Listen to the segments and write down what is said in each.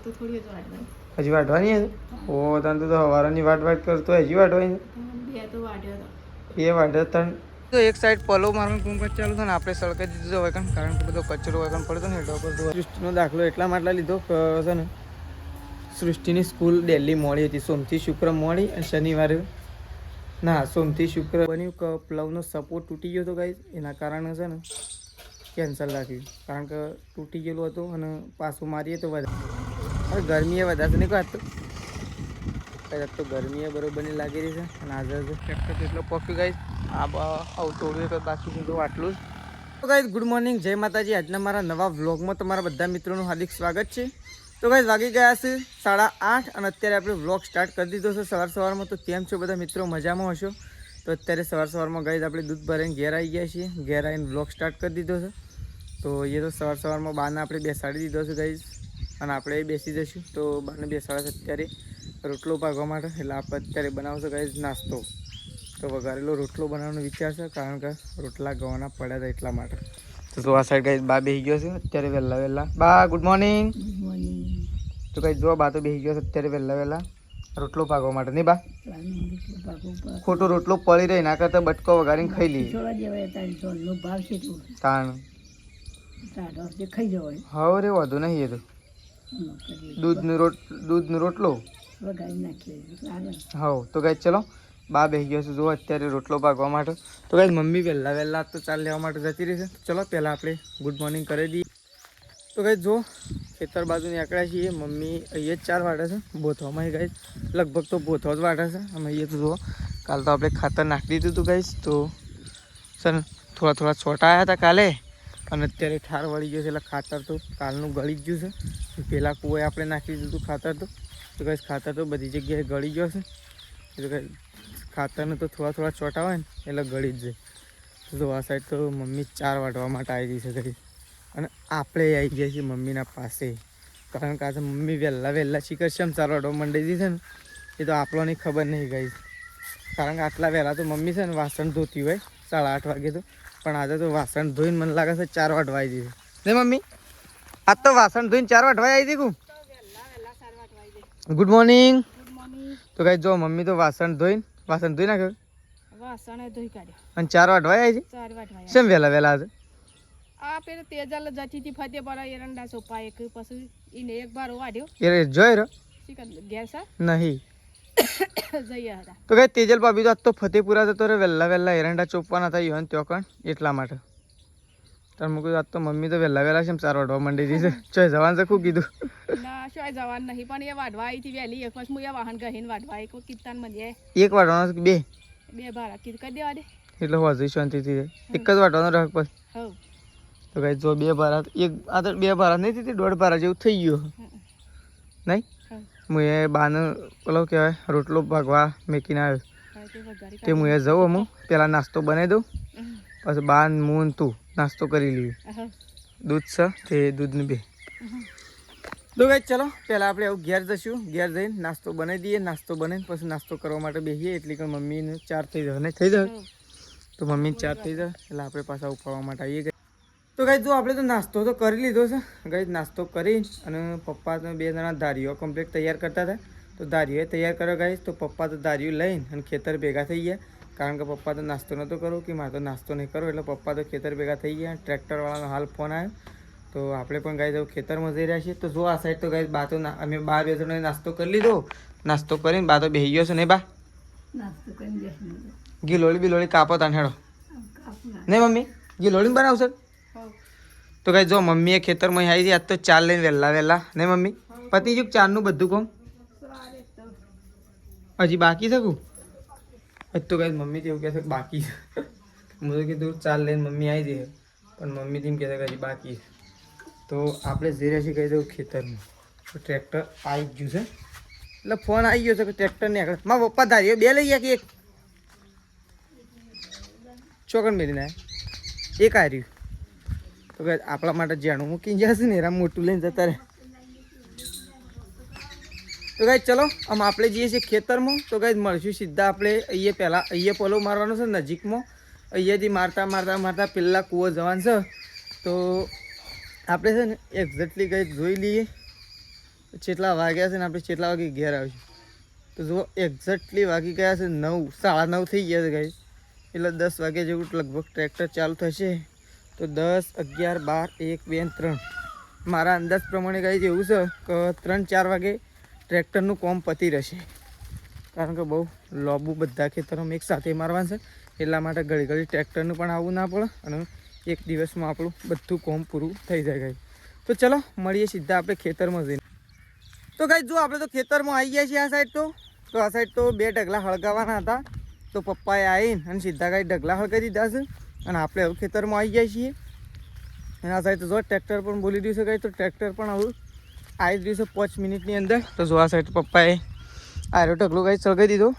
તો થોડી જ વાટવાની. હજી વાટવાની છે? ઓ તને તો હવારની વાટ કરતો હજી વાટવાની બે તો વાટ્યો હતો. એ વાટે તને તો એક સાઈડ પલો મારવાનું કામકાજ ચાલુ છે ને આપણે સળકાઈ દીધું હોય કારણ કે બધો કચરો હોય પડતો ને એટલે સૃષ્ટિનો દાખલો એટલા માટે લીધો છે ને સૃષ્ટિની સ્કૂલ ડેલી મોડી હતી. સોમથી શુક્ર મોડી અને શનિવારે ના સોમથી શુક્ર બન્યું કે પ્લવનો સપોર્ટ તૂટી ગયો હતો ગાઈસ. એના કારણે છે ને કેન્સલ રાખ્યું કારણ કે તૂટી ગયેલું હતું અને પાછું મારીએ તો વધારે ગરમીએ વધારે નહીં કાઢતો તો ગરમીએ બરોબરની લાગી રહી છે અને આજે ટ્રેક્ટર એટલો પફી ગાઈસ આવું તોડ્યું તો બાકી બધું આટલું જ. તો ગાઈસ ગુડ મોર્નિંગ, જય માતાજી. આજના મારા નવા વ્લોગમાં તમારા બધા મિત્રોનું હાર્દિક સ્વાગત છે. તો ગાઈસ વાગી ગયા છે 8:30 અને અત્યારે આપણે વ્લોગ સ્ટાર્ટ કરી દીધો છે સવારમાં. તો કેમ છો બધા મિત્રો, મજામાં હશો? તો અત્યારે સવારમાં ગાઈસ આપણે દૂધ ભરીને ઘેર આવી ગયા છીએ. ઘેર આવીને વ્લોગ સ્ટાર્ટ કરી દીધો છે. તો એ તો સવારમાં બાને આપણે બેસાડી દીધો છે ગાઈસ અને આપણે બેસી જઈશું. તો બાને બેસાડે છે અત્યારે રોટલો પાકવા માટે. એટલે આપણે અત્યારે બનાવશું ગાઈસ નાસ્તો. તો વઘારેલો રોટલો બનાવવાનો વિચાર છે કારણ કે રોટલા ગવાના પડ્યા હતા એટલા માટે. તો આ સાઈડ ગાઈસ બા બેસી ગયો છે અત્યારે વહેલા. બા ગુડ મોર્નિંગ. તો ગાઈસ જો બા તો બેસી ગયો છે અત્યારે વહેલા રોટલો પાકવા માટે. નહીં બા? ખોટો રોટલો પડી રહી ના કરતા બટકો વઘારીને ખાઈ લઈએ. તાણ હવે રે વધુ નહીં. એ તો દૂધનો રોટલો હા. તો ગાઈસ ચલો બા બેસી ગયો છે જો અત્યારે રોટલો પાકવા માટે. તો ગાઈસ મમ્મી વહેલા તો ચાલ લેવા માટે જતી રહી છે. ચલો પહેલાં આપણે ગુડ મોર્નિંગ કરી દઈએ. તો ગાઈસ જો ખેતર બાજુ નીકળ્યા છીએ. મમ્મી અહીંયા જ 4 વાટે છે બોથવામાં. ગાઈસ લગભગ તો બોથો જ વાટે છે. અમે અહીંયા તો જુઓ કાલ તો આપણે ખાતર નાખી દીધું હતું ગાઈસ. તો સર થોડા છોટા આવ્યા હતા કાલે અને અત્યારે ઠાર વળી ગયો છે એટલે ખાતર તો કાલનું ગળી જ ગયું છે. પહેલાં કૂએ આપણે નાખી દીધું હતું ખાતર. તો ગાઈસ ખાતર તો બધી જગ્યાએ ગળી ગયો છે. એટલે ગાઈસ ખાતરને તો થોડા છોટા હોય ને એટલે ગળી જ જાય. તો આ સાઈડ તો મમ્મી 4 વાટવા માટે આવી ગઈ છે ઘડી અને આપણે આવી ગયા છીએ મમ્મીના પાસે કારણ કે આજે મમ્મી વહેલા શીખર છે એમ 4 વાટવા મંડી છે ને એ તો આપણને ખબર નહીં ગાઈસ. કારણ કે આટલા વહેલા તો મમ્મી છે ને વાસણ ધોતી હોય 8:30 વાગે તો, પણ આજે તો વાસણ ધોઈને મને લાગે છે 4 વાટવા આવી જશે ને મમ્મી? આજ તો વાસણ ધોઈને 4 વાટવા આવી હતી. Good morning. તો ગાઈસ જો મમ્મી તો વાસણ ધોઈ નાખ્યો અને 4 વાટવા આવી છે. કેમ વહેલા આજે? આ પેલો તેજલ જતી હતી ફતે પર એરંડા સોપા એક પછી ઈને એક બાર વાડ્યો એ જોઈ રહ્યો ગેસ નહીં જઈએ હતા. તો કઈ તેજલ ભાભી તો આજ તો ફતેપુરા જતો રે વહેલા એરંડા ચોપવાના હતા યોન ત્યાં કણ એટલા માટે. તાર મૂકું આજ તો મમ્મી તો વહેલા છે 4 વાટવા માંડી દીધી છે. ચોય જવાનું છે ખૂબ કીધું ના શું જવાનું નહીં પણ એ વાડવા આવી હતી વહેલી. એક વખત હું એ વાહન ગહીને વાડવા એક કીર્તન મને એક વાટવાનો કે બે બાર કીધું કરી દેવા દે એટલે હજી શાંતિથી એક જ વાટવાનો રહ પછી. તો કઈ જો 2 ભારા એક આ તો 2 ભારા નહીં થતી 1.5 ભારા જેવું થઈ ગયું નહીં. હું એ બાને પેલો કહેવાય રોટલો ભાગવા મેકીને આવ્યો તે હું એ જવું હું પહેલાં નાસ્તો બનાવી દઉં પછી બાન હું તું નાસ્તો કરી લઈએ. દૂધ છે તે દૂધને 2. તો કઈ ચલો પહેલાં આપણે આવું ઘેર જઈશું. ઘેર જઈને નાસ્તો બનાવી દઈએ. નાસ્તો બનાવીને પછી નાસ્તો કરવા માટે બેસીએ એટલી કે મમ્મીને 4 થઈ જાય નહીં થઈ જાય તો મમ્મીને 4 થઈ જાય એટલે આપણે પાછા ઉપાડવા માટે આવીએ. તો ગાઈસ જો આપણે તો નાસ્તો તો કરી લીધો છે ગાઈસ. નાસ્તો કરી અને પપ્પા તો 2 જણા ધારીઓ કમ્પ્લીટ તૈયાર કરતા હતા. તો ધારીઓ તૈયાર કર્યો ગાઈસ. તો પપ્પા તો ધારીઓ લઈને અને ખેતર ભેગા થઈ ગયા કારણ કે પપ્પા તો નાસ્તો નહોતો કરવો કે મારે તો નાસ્તો નહીં કરવો એટલે પપ્પા તો ખેતર ભેગા થઈ ગયા. ટ્રેક્ટરવાળાનો હાલ ફોન આવ્યો તો આપણે પણ ગાઈસ ખેતરમાં જઈ રહ્યા છીએ. તો જો આ સાઈડ તો ગાઈસ બા તો અમે 2 જણાએ નાસ્તો કરી લીધો. નાસ્તો કરીને બા તો બેસી ગયો છે નહીં બા? ગિલોળી કાપો તાન હેડો નહીં મમ્મી ગિલોળી બનાવશે. તો કઈ જો મમ્મીએ ખેતરમાં આવી છે આજ તો 4 લઈને વહેલા નહીં મમ્મી? પતિ જો 4નું બધું કોમ હજી બાકી છે કું તો કઈ મમ્મી એવું કહે છે બાકી છે. હું તો કીધું 4 લઈને મમ્મી આવી જઈએ પણ મમ્મી તેમ કહેતા કે હજી બાકી છે. તો આપણે જઈ રહ્યા છીએ કહી દઉં ખેતરમાં. તો ટ્રેક્ટર આવી જ ગયું છે એટલે ફોન આવી ગયો છે કે ટ્રેક્ટર ને આગળ મારા પપ્પા ધારીઓ 2 લઈ ગયા કે એક ચોકન મેળીને એક આવ્યું. તો કે આપણા માટે જાણું મૂકી જશે ને એરા મોટું લઈને જતા રહે. તો ગાઈસ ચલો આમ આપણે જઈએ છીએ ખેતરમાં. તો ગાઈસ મળશું સીધા આપણે અહીંયા પોલો મારવાનો છે નજીકમાં. અહીંયાથી મારતા પેલા કૂવો જવાનું છે. તો આપણે છે ને એક્ઝેક્ટલી ગાઈસ જોઈ લઈએ કેટલા વાગ્યા છે ને આપણે કેટલા વાગે ઘેર આવીશું તો જો એક્ઝેક્ટલી વાગી ગયા છે 9, 9:30 થઈ ગયા છે ગાઈસ. એટલે 10 વાગ્યા જેવું લગભગ ટ્રેક્ટર ચાલુ થશે. તો 10, 11, 12, 1, 2 3 મારા અંદાજ પ્રમાણે ગાઈસ એવું છે કે 3-4 વાગે ટ્રેક્ટરનું કામ પતી રહેશે. કારણ કે બહુ લોબુ બધા ખેતરોમાં એક સાથે મારવાનું છે. એટલા માટે ઘડી ઘડી ટ્રેક્ટરનું પણ આવવું ના પડે અને એક દિવસમાં આપણું બધું કામ પૂરું થઈ જાય ગાઈસ. તો ચલો મળીએ સીધા આપણે ખેતરમાં જઈને. તો ગાઈસ જો આપણે તો ખેતરમાં આવી ગયા છીએ. આ સાઈડ તો 2 ઢગલા હળગાવવાના હતા. તો પપ્પાએ આવીને અને સીધા ગાઈ ઢગલા હળગાવી દીધા છે અને આપણે હવે ખેતરમાં આવી ગયા છીએ. અને આ સાઈડ તો જો ટ્રેક્ટર પણ બોલી રહ્યું છે ગાઈસ. તો ટ્રેક્ટર પણ હવે આવી રહ્યું છે 5 મિનિટની અંદર. તો જો આ સાઈડ પપ્પાએ આરો ઢગલો ગાઈસ સળગાવી દીધો.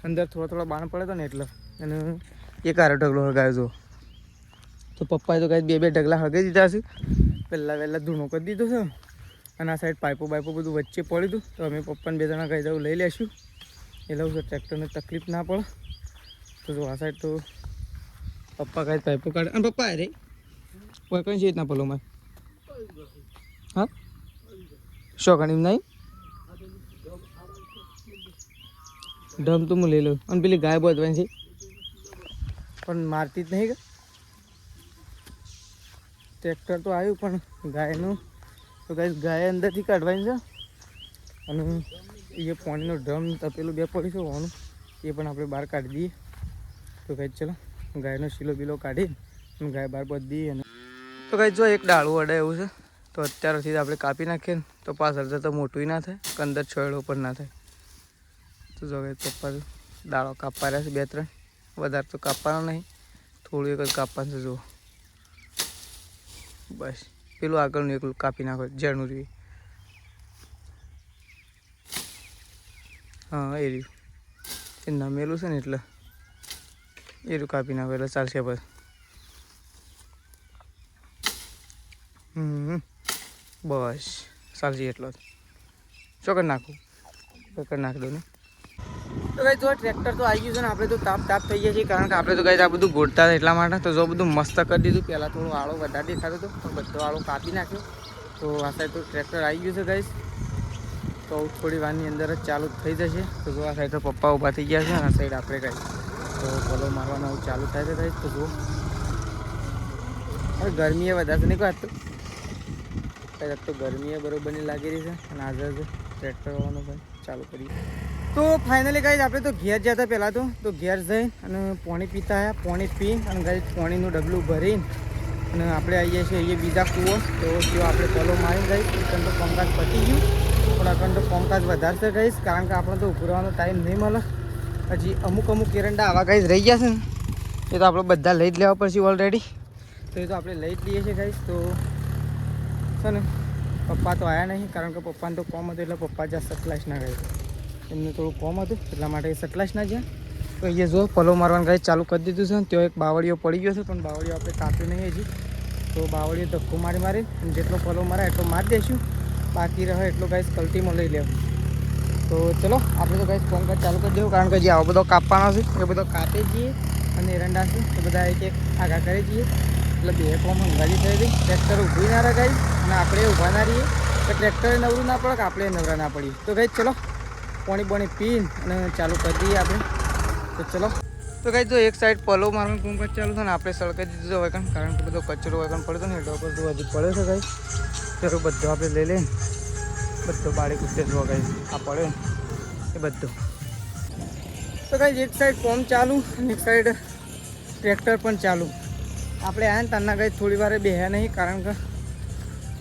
અંદર થોડા બાણ પડે તો ને એટલે અને એક આરો ઢગલો હળગાવ્યો જો. તો પપ્પાએ તો ગાઈસ 2 ઢગલા હળગાવી દીધા છે. વહેલા ધૂણો કરી દીધો છે અને આ સાઈડ પાઇપો બધું વચ્ચે પડી હતું. તો અમે પપ્પાને 2 જણા ગાઈ જવું લઈ લેશું એટલે હું ટ્રેક્ટરને તકલીફ ના પડે. તો જો આ સાઈડ તો પપ્પા ગાઈ પાઇપો કાઢે અને પપ્પા અરે કોઈ કઈ છે રીતના પલોમાં હા શોખાણી નહીં ઢમ તો હું લઈ લઉં. અને પેલી ગાય બધવાની છે પણ મારતી જ નહીં કે ટ્રેક્ટર તો આવ્યું પણ ગાયનું તો ગાય અંદરથી કાઢવાની છે. અને એ પાણીનો ડ્રમ તપેલું 2 પડી છે હોવાનું એ પણ આપણે બહાર કાઢી દઈએ. તો ગાય ચલો ગાયનો શીલો બીલો કાઢી અને ગાય બહાર બધી દઈએ. અને તો ગાય જો એક ડાળું અડે એવું છે તો અત્યારથી આપણે કાપી નાખીએ ને તો પાછળ જતાં મોટું ના થાય કે અંદર છોયડો પણ ના થાય. તો જો ગાય પપ્પા દાળો કાપવા રહ્યા છે 2-3 વધારે તો કાપવાનો નહીં થોડું એક જ કાપવાનું છે. જુઓ બસ પેલું આગળનું એકલું કાપી નાખો ઝેરનું રહ્યું. હા એ રહ્યું એ નમેલું છે ને એટલે એ રહ્યું કાપી નાખો એટલે ચાલશે. બસ બસ ચાલશે એટલો જ ચોકડ નાખું ચોકડ નાખી દઉં ને. તો ગાઈસ જો ટ્રેક્ટર તો આવી ગયું છે ને આપણે તો તાપ થઈ ગયા છીએ. કારણ કે આપણે તો ગાઈસ આ બધું ગોળતા હતા એટલા માટે. તો જો બધું મસ્ત કરી દીધું. પહેલાં થોડું આળો વધારે દેખાતો હતો પણ બધો આળો કાપી નાખ્યો. તો આ સાઈડ તો ટ્રેક્ટર આવી ગયું છે ગાઈસ. તો થોડી વારની અંદર જ ચાલુ થઈ જશે. તો જો આ સાઈડ તો પપ્પા ઊભા થઈ ગયા છે અને આ સાઈડ આપણે ગાઈસ તો પલો મારવાનું ચાલુ થાય છે ગાઈસ. તો જુઓ હવે ગરમીએ વધારે નહીં કહે તો ગરમીએ બરોબરની લાગી રહી છે. અને આજે ટ્રેક્ટર વાળવાનું પણ ચાલુ કરીએ. તો ફાઇનલી ગાઈસ આપણે તો ઘેર જતા પહેલાં તો ઘેર જઈ અને પાણી પીતા આવ્યા. પાણી પી અને ગાઈસ પાણીનું ડબલું ભરીને અને આપણે આવીએ છીએ અહીંયા બીજા કૂવો. તો ત્યાં આપણે પલો મારી ગાઈસ એકંદ તો કામકાજ પતી ગયું પણ અકંડ તો કામકાજ વધારશે ગાઈસ. કારણ કે આપણે તો ઉભરવાનો ટાઈમ નહીં મળે. હજી અમુક એરંડા આવા ગાઈસ રહી ગયા છે ને એ તો આપણે બધા લઈ જ લેવા પડશે ઓલરેડી. તો એ તો આપણે લઈ જ લઈએ છીએ ગાઈસ. તો છે ને પપ્પા તો આવ્યા નહીં કારણ કે પપ્પાને તો કોમ હતું એટલે પપ્પા જ્યાં સટલાઈશ ના ગઈ. એમને થોડું કોમ હતું એટલા માટે એ સટલાઈશ ના જ્યાં. તો અહીંયા જો પલો મારવાનું ગાઈસ ચાલુ કરી દીધું છે. ત્યાં એક બાવળીઓ પડી ગયો છે પણ બાવળીઓ આપણે કાપ્યું નહીં હજી. તો બાવળીઓ ધક્કો મારી અને જેટલો પલો મારે એટલો મારી દઈશું. બાકી રહે એટલો ગાઈસ કલ્ટીમાં લઈ લેવું. તો ચલો આપણે તો ગાઈસ કામકાજ ચાલુ કરી દેવું. કારણ કે જે આવો બધો કાપવાનો છે એ બધો કાપે જઈએ અને એરંડા છે એ બધા એક આગા કરી જઈએ એટલે 2 કોમ હંગાજી થઈ ગઈ. ટ્રેક્ટર ઊભું ના રહે ગાઈસ અને આપણે ઊભા ના રહીએ તો ટ્રેક્ટરે નવરું ના પડે કે આપણે નવરા ના પડીએ. તો ગાઈસ ચલો પાણી પીને અને ચાલુ કરી દઈએ આપણે. તો ચલો તો ગાઈસ જો એક સાઈડ પલો મારવાનું કામકાજ ચાલુ છે ને આપણે સળકાઈ દીધું હોય કારણ કે બધો કચરો હોય પડ્યો ને એટલો બધું હજી પડ્યો છે ગાઈસ. તો બધો આપણે લઈ લઈને બધો બાળી કૂદતે જોવા ગાઈસ આ પડ્યો ને એ બધો. તો ગાઈસ એક સાઈડ કોમ ચાલુ અને એક સાઈડ ટ્રેક્ટર પણ ચાલુ. આપણે આયા ને તારના ગાઈસ થોડી વાર બેહ્યા નહીં કારણ કે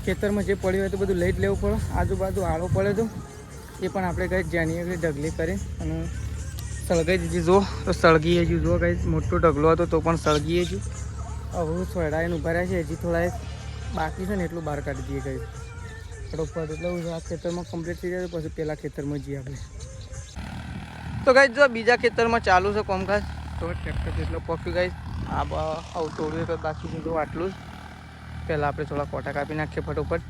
ખેતરમાં જે પડ્યું હોય તો બધું લઈ જ લેવું પડે. આજુબાજુ આળો પડે તો એ પણ આપણે ગાઈસ જાણીએ કે ઢગલી કરી અને સળગાઈ દીધી. જો તો સળગીએ જ જો ગાઈસ મોટો ઢગલો હતો તો પણ સળગીએ જ. હવે છોડાઈને ઉભા રહ્યા છે હજી થોડા બાકી છે ને એટલું બહાર કાઢી દઈએ ગાઈસ ફટોફટ. એટલે આ ખેતરમાં કમ્પ્લીટ થઈ જાય પછી પેલા ખેતરમાં જઈએ આપણે. તો ગાઈસ જો બીજા ખેતરમાં ચાલુ છે કામકાજ. તો ટ્રેક્ટર જેટલો પક્યું ગાઈસ આવું થોડું એક બાકી છે તો આટલું જ. પહેલાં આપણે થોડા કોટા કાપી નાખીએ ફટોફટ.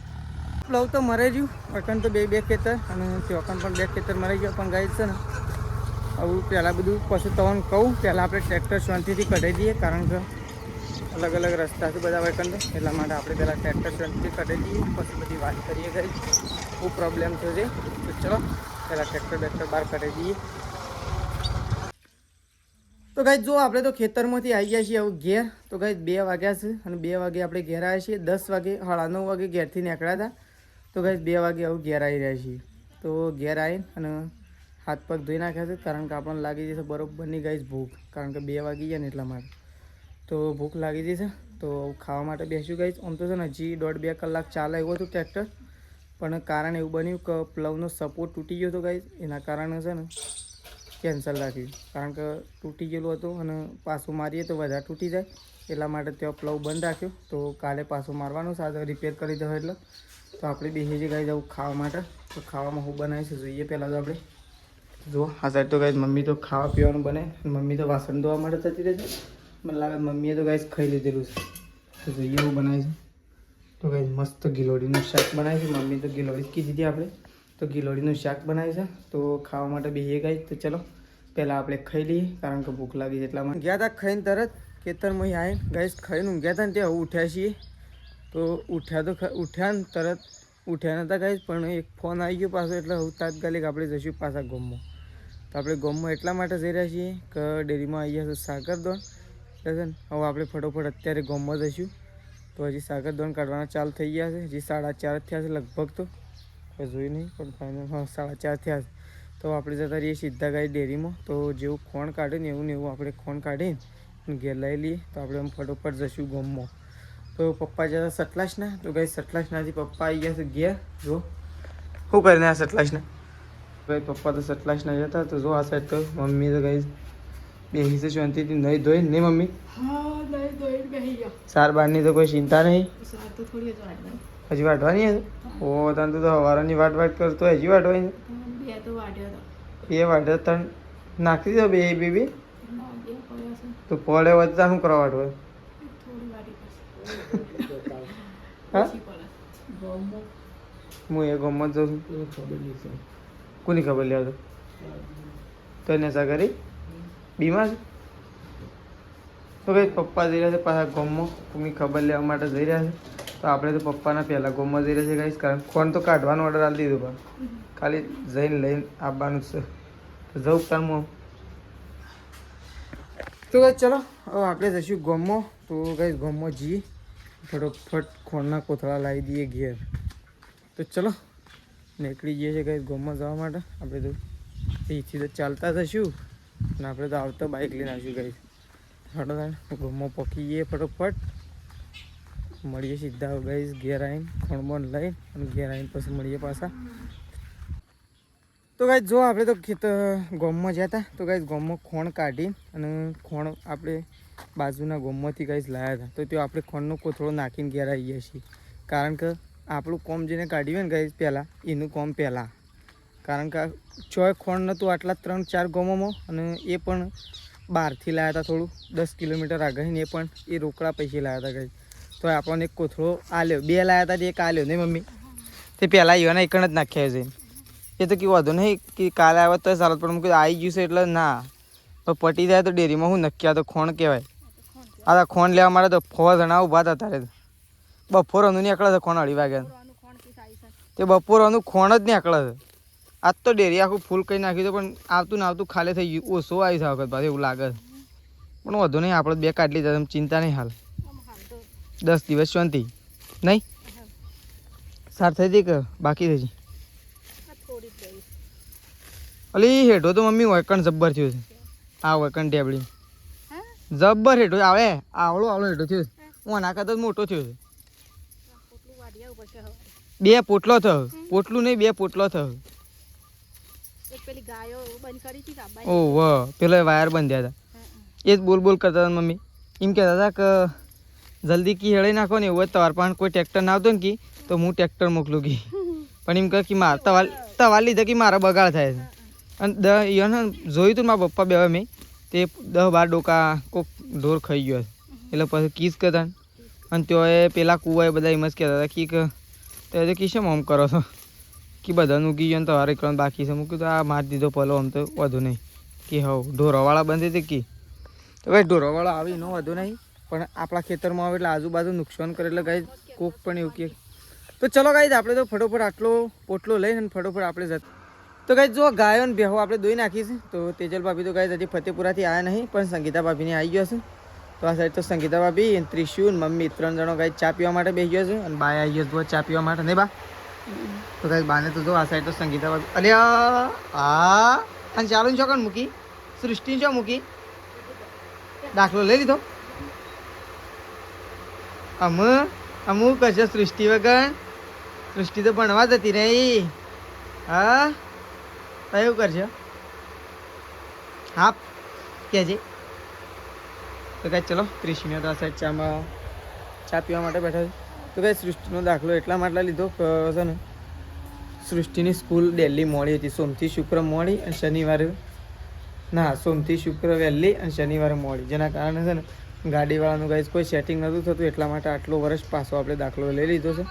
લવ તો મરે રહ્યું અકન તો 2 ખેતર અને ચોકન પણ 2 ખેતર મરાઈ ગયો પણ ગાઈસ છે ને આવું પહેલાં બધું પછી તમને કહું પહેલાં આપણે ટ્રેક્ટર શાંતિથી કઢાઈ દઈએ કારણ કે અલગ રસ્તાથી બધા વૈકન એટલા માટે આપણે પહેલાં ટ્રેક્ટર શાંતિથી કઢાઈ દઈએ પછી બધી વાત કરીએ ગાઈસ. ખૂબ પ્રોબ્લેમ થયો છે. તો ચલો પહેલાં ટ્રેક્ટર બહાર કાઢી દઈએ. તો ગાઈસ જો આપણે તો ખેતરમાંથી આવી ગયા છીએ હવે ઘેર. તો ગાઈસ 2 વાગ્યા છે અને 2 વાગે આપણે ઘેર આવ્યા છીએ. 10 વાગે 9:30 વાગે ઘેરથી નીકળ્યા હતા. તો ગાઈસ 2 વાગે હવે ઘેર આવી રહ્યા છીએ. તો ઘેર આવીને અને હાથ પગ ધોઈ નાખ્યા છે કારણ કે આપણને લાગી જશે બરોબરની ગાઈસ ભૂખ, કારણ કે 2 વાગી ગયા ને એટલા માટે. તો ભૂખ લાગી જશે તો ખાવા માટે બેસ્યું ગાઈસ. આમ તો છે ને હજી 1.5-2 કલાક ચાલે એવું હતું ટ્રેક્ટર, પણ કારણ એવું બન્યું કે પ્લવનો સપોર્ટ તૂટી ગયો હતો ગાઈસ. એના કારણે છે ને કેન્સલ રાખ્યું, કારણ કે તૂટી ગયેલું હતું અને પાછું મારીએ તો વધારે તૂટી જાય, એટલા માટે ત્યાં પ્લવ બંધ રાખ્યો. તો કાલે પાછું મારવાનું સાથે રિપેર કરી દો. એટલે તો આપણે બેસી જઈએ ગાઈસ જવું ખાવા માટે. તો ખાવામાં હું બનાવીશું જોઈએ પહેલાં તો આપણે જો આ સાઈડ તો ગાઈસ મમ્મી તો ખાવા પીવાનું બને, મમ્મી તો વાસણ ધોવા માટે જતી રહેશે. મને લાગે મમ્મીએ તો ગાઈસ ખાઈ લીધેલું છે. તો જોઈએ એવું બનાવીશું. તો ગાઈસ મસ્ત ગિલોડીનું શાક બનાવીશું. મમ્મી તો ગિલોડી જ કીધી હતી આપણે, તો ગિલોડીનું શાક બનાવીશું. તો ખાવા માટે બેસીએ ગાઈસ. તો ચલો પહેલાં આપણે ખાઈ લઈએ કારણ કે ભૂખ લાગી છે એટલા માટે. ગયા હતા ખાઈને તરત ખેતરમાં આવીને ગાઈસ ખાઈને ઊંઘ્યા હતા ને ત્યાં ઉઠ્યા છીએ. તો ઉઠ્યા ને તરત ઉઠ્યા નહોતા ગાઈસ, પણ એક ફોન આવી ગયો પાછો, એટલે હું તાત્કાલિક આપણે જઈશું પાછા ગામમાં. તો આપણે ગામમાં એટલા માટે જઈ રહ્યા છીએ કે ડેરીમાં આવી જશે સાગરદોણ. હવે આપણે ફટોફટ અત્યારે ગામમાં જઈશું. તો હજી સાગરદોણ કાઢવાના ચાલુ થઈ ગયા છે. હજી 4:30 થયા છે લગભગ, તો જોયું નહીં પણ ફાઇનલ 4:30 થયા છે. તો આપણે જતા રહીએ સીધા ગાય ડેરીમાં. તો જેવું ખોણ કાઢે ને એવું આપણે ખોણ કાઢીને ઘેર લઈ લઈએ. તો આપણે આમ ફટોફટ જઈશું ગામમાં. તો પપ્પા જતા સતલાસના. તો ગાય સતલાસનાથી પપ્પા આવી ગયા છે ઘેર. જો શું કરીને આ સતલાસના ભાઈ પપ્પા તો સતલાસના જતા. તો જો આ સાઈડ તો મમ્મી તો ગાય બેસી છે શાંતિથી નહીં ધોઈ નહીં મમ્મી. સાર બારની તો કોઈ ચિંતા નહીં, હજી વાટવાની હશે. ઓ તને તો સવારની વાટ કરતો હજી વાટવાની એ વાટે તને નાખી દો બે તો પડે વધતા શું કરવા વાટવા. હા હું એ ગમત જાઉં છું. કોની ખબર લેવા તો તને સા કરી બીમાર છે. તો ભાઈ પપ્પા જઈ રહ્યા છે પાછા ગામમાં કોની ખબર લેવા માટે જઈ રહ્યા છે. તો આપણે તો પપ્પાના પહેલાં ગામમાં જઈ રહ્યા છે ગાઈસ, કારણ ફોન તો કાઢવાનો ઓર્ડર આપી દીધો પણ ખાલી જઈને લઈને આવવાનું છે. તો જવું તારમાં. તો ગાઈસ ચલો હવે આપણે જઈશું ગામમાં. તો ગાઈસ ગામમાં જઈએ ફટોફટ ખોણના કોથળા લાવી દઈએ ઘેર. તો ચલો નીકળી જઈએ છીએ ગાઈસ ગામમાં જવા માટે. આપણે તો અહીંથી તો ચાલતા જઈશું અને આપણે તો આવતા બાઇક લઈને આવીશું ગાઈસ. ફટોફટ ગામમાં પહોંચી જઈએ ફટોફટ. મળીએ સીધા ગાઈસ ઘેર આવીને ખોણ બોણ લઈને અને ઘેર આવીને પછી મળીએ પાછા. તો ગાઈસ જો આપણે તો ગામમાં ગયા હતા. તો ગાઈસ ગામમાં ખોણ કાઢી અને ખોણ આપણે બાજુના ગામમાંથી ગાઈસ લાવ્યા હતા. તો ત્યાં આપણે ખોણનો કોથળો નાખીને ઘેર આવી ગયા છીએ, કારણ કે આપણું કોમ જેને કાઢ્યું હોય ને ગાઈસ પહેલાં એનું કોમ પહેલાં, કારણ કે ચોય ખોણ નહોતું આટલા 3-4 ગામોમાં, અને એ પણ બહારથી લાવ્યા હતા થોડું 10 કિલોમીટર આગળ. એ પણ એ રોકડા પૈસે લાવ્યા હતા ગાઈસ. તો આપણને એક કોથળો આલ્યો, 2 લાવ્યા હતા એક આલ્યો નહીં મમ્મી. તે પહેલાં એવાના એક જ નાખ્યા છે. એ તો કેવું હતું નહીં કે કાલે આવ્યો તો સારું, પણ મૂકી આવી ગયું છે એટલે ના પટી જાય તો ડેરીમાં હું નક્કી. આ તો ખોણ કહેવાય. આ ખોણ લેવા માટે તો 4 જણા ઊભા હતા. તારે બપોરનું નીકળે છે ખોણ 2:30 વાગ્યા. તે બપોરનું ખોણ જ નીકળે છે. આજ તો ડેરી આખું ફૂલ કરી નાખ્યું હતું, પણ આવતું ને આવતું ખાલી થઈ ગયું. ઓછો આવી છે વખત પાછું એવું લાગે છે, પણ વધુ નહીં. આપણે 2 કાઢી લીધા, ચિંતા નહીં. હાલ 10 દિવસ શાંતિ નહીં. સાર થઈ હતી કે બાકી થઈ ગઈ? અલી હેઠો તો મમ્મી વૈકણ જબ્બર થયું છે. આ વૈકણ ટેબડી જબ્બર હેઠો આવે. આવડો હેઠો થયો છે. હું આના કરતા મોટો થયો છે. 2 પોટલો થયો. પોટલું નહીં 2 પોટલો થયો. ઓહ વાહ, પેલો વાયર બંધ્યા હતા એ જ બોલ કરતા હતા મમ્મી. એમ કહેતા હતા કે જલ્દી કી હેળી નાખો ને એવું જ. તમારે પણ કોઈ ટ્રેક્ટર ના આવતો ને કી તો હું ટ્રેક્ટર મોકલું કી. પણ એમ કહે કે મારે તવા લીધે કે મારા બગાડ થાય છે. અને જોયું તું મારા પપ્પા બે મેં તે 10-12 ડોકા કોક ઢોર ખાઈ ગયો એટલે પછી કીસ કહેતા. અને તેઓએ પેલા કૂવાએ બધા એમ જ કહેતા હતા કે તે કી શેમ આમ કરો છો કે બધાનું ઉગી ગયું ને તમારે એકરણ બાકી છે. મૂક્યું તો આ મારી દીધો પલો આમ તો વધુ નહીં કે હવ ઢોરોવાળા બંધી હતી કી. તો ભાઈ ઢોરોવાળા આવી ન વધુ નહીં, પણ આપણા ખેતરમાં આવે એટલે આજુબાજુ નુકસાન કરે એટલે ગાય કોક પણ એવું કે તો ચલો ગાઈઝ આપણે તો ફટોફટ આટલો પોટલો લઈને અને ફટોફટ આપણે જતા. તો ગાઈઝ જો ગાયો ને ભેહો આપણે દોઈ નાખી છે. તો તેજલ ભાભી તો ગાઈઝ હજી ફતેપુરાથી આવ્યા નહીં, પણ સંગીતા ભાભીને આવી ગયો છે. તો આ સાઈડ તો સંગીતા ભાભી અને ત્રિશુન મમ્મી 3 જણો ગાઈઝ ચા પીવા માટે બેસી ગયો છે અને બાય આવી ગયો છે ચા પીવા માટે. નહીં બા? તો ગાઈઝ બાને તો જો આ સાઈડ તો સંગીતા ભાભી અલ્યા હા અને ચાલુ ચોકન મૂકી સૃષ્ટિ ચો મૂકી દાખલો લઈ લીધો. અમુક કરશે સૃષ્ટિ વગર. સૃષ્ટિ તો ભણવા જતી રહી. હા એવું કરશે. હા કહેજે. તો કાંઈ ચલો ત્રિશીને તો આ સાઈડ ચા પીવા માટે બેઠા છે. તો કાંઈ સૃષ્ટિનો દાખલો એટલા માટે લીધો કે છે ને સૃષ્ટિની સ્કૂલ ડેલી મોડી હતી. સોમથી શુક્ર મોડી અને શનિવારે સોમથી શુક્ર વહેલી અને શનિવારે મોડી, જેના કારણે છે ને ગાડીવાળાનું ગાઈઝ કોઈ સેટિંગ નહોતું થતું. એટલા માટે આટલો વર્ષ પાછો આપણે દાખલો લઈ લીધો છે.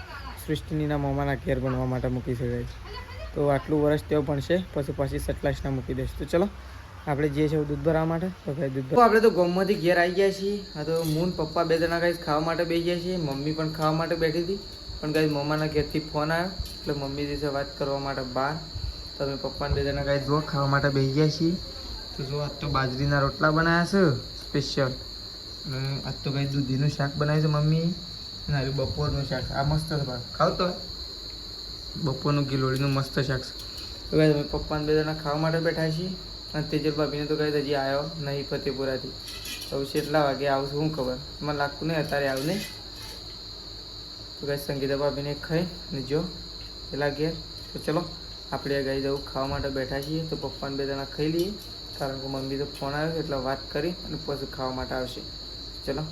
સૃષ્ટિનીના મોમાના ઘેર બનવા માટે મૂકી છે ગાઈઝ. તો આટલું વર્ષ તેઓ ભણશે, પછી સટલાસના મૂકી દેશે. તો ચલો આપણે જઈએ છીએ દૂધ ભરવા માટે. તો ભાઈ દૂધ આપણે તો ગામમાંથી ઘેર આવી ગયા છીએ. હા તો મૂન પપ્પા 2 જણા ગાઈઝ ખાવા માટે બેસી ગયા છીએ. મમ્મી પણ ખાવા માટે બેઠી હતી, પણ ગાઈઝ મમ્માના ઘેરથી ફોન આવ્યો એટલે મમ્મી દિવસે વાત કરવા માટે બહાર. તો અમે પપ્પાને 2 જણા ગાઈઝ જો ખાવા માટે બેસી ગયા છીએ. તો જો આજ તો બાજરીના રોટલા બનાવ્યા છે સ્પેશિયલ, અને આજ તો કંઈ દૂધીનું શાક બનાવ્યું છે મમ્મી, અને હવે બપોરનું શાક. આ મસ્ત છે ભાઈ, ખાવ તો બપોરનું ગિલોડીનું મસ્ત શાક છે. તો કાંઈ અમે પપ્પાને 2 જણા ખાવા માટે બેઠા છીએ. અને તેજલ ભાભીને તો કાંઈ હજી આવ્યો નહીં ફતેપુરાથી. તો કેટલા વાગે આવશે શું ખબર, મને લાગતું નહીં અત્યારે આવું નહીં. તો કાંઈ સંગીતા ભાભીને ખાઈ અને જો પેલા ઘેર. તો ચલો આપણે ગાઈ જવું ખાવા માટે બેઠા છીએ. તો પપ્પાને 2 જણા ખાઈ લઈએ, કારણ કે મમ્મી તો ફોન આવ્યો એટલે વાત કરી અને પછી ખાવા માટે આવશે. ચલો.